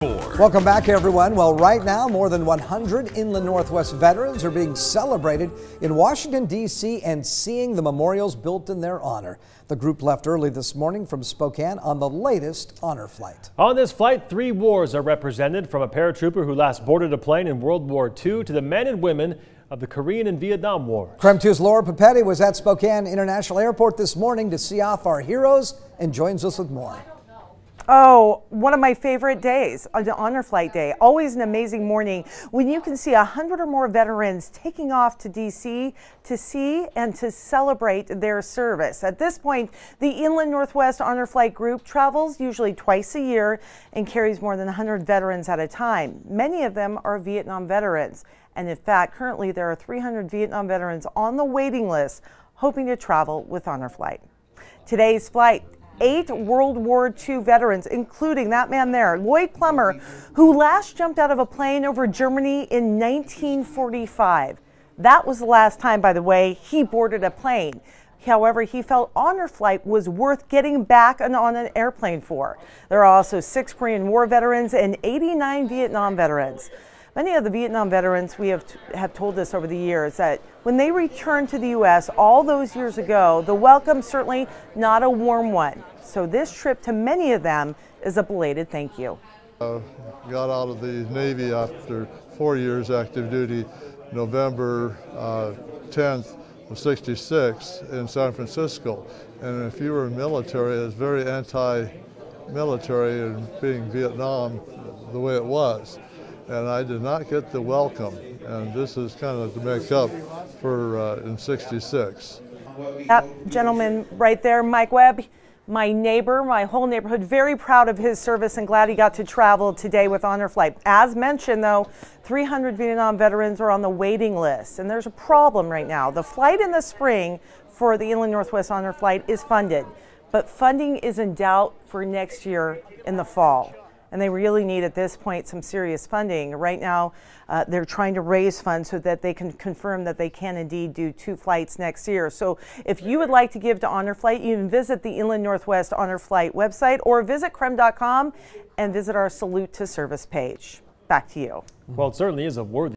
Welcome back, everyone. Well, right now, more than 100 Inland Northwest veterans are being celebrated in Washington, D.C. and seeing the memorials built in their honor. The group left early this morning from Spokane on the latest honor flight. On this flight, 3 wars are represented, from a paratrooper who last boarded a plane in World War II to the men and women of the Korean and Vietnam War. KREM 2's Laura Papetti was at Spokane International Airport this morning to see off our heroes and joins us with more. Oh, one of my favorite days, the honor flight day. Always an amazing morning when you can see 100 or more veterans taking off to D.C. to see and to celebrate their service. At this point, the Inland Northwest Honor Flight Group travels usually twice a year and carries more than 100 veterans at a time. Many of them are Vietnam veterans. And in fact, currently there are 300 Vietnam veterans on the waiting list hoping to travel with Honor Flight. Today's flight, 8 World War II veterans, including that man there, Lloyd Plummer, who last jumped out of a plane over Germany in 1945. That was the last time, by the way, he boarded a plane. However, he felt Honor Flight was worth getting back on an airplane for. There are also 6 Korean War veterans and 89 Vietnam veterans. Many of the Vietnam veterans we have told us over the years that when they returned to the U.S. all those years ago, the welcome certainly not a warm one. So this trip to many of them is a belated thank you. Got out of the Navy after 4 years active duty, November 10th of '66 in San Francisco. And if you were military, it's very anti-military and being Vietnam the way it was. And I did not get the welcome, and this is kind of to make up for in '66. That gentleman right there, Mike Webb, my neighbor, my whole neighborhood, very proud of his service and glad he got to travel today with Honor Flight. As mentioned, though, 300 Vietnam veterans are on the waiting list, and there's a problem right now. The flight in the spring for the Inland Northwest Honor Flight is funded, but funding is in doubt for next year in the fall. And they really need, at this point, some serious funding. Right now, they're trying to raise funds so that they can confirm that they can indeed do 2 flights next year. So if you would like to give to Honor Flight, you can visit the Inland Northwest Honor Flight website or visit krem.com and visit our Salute to Service page. Back to you. Well, it certainly is a worthy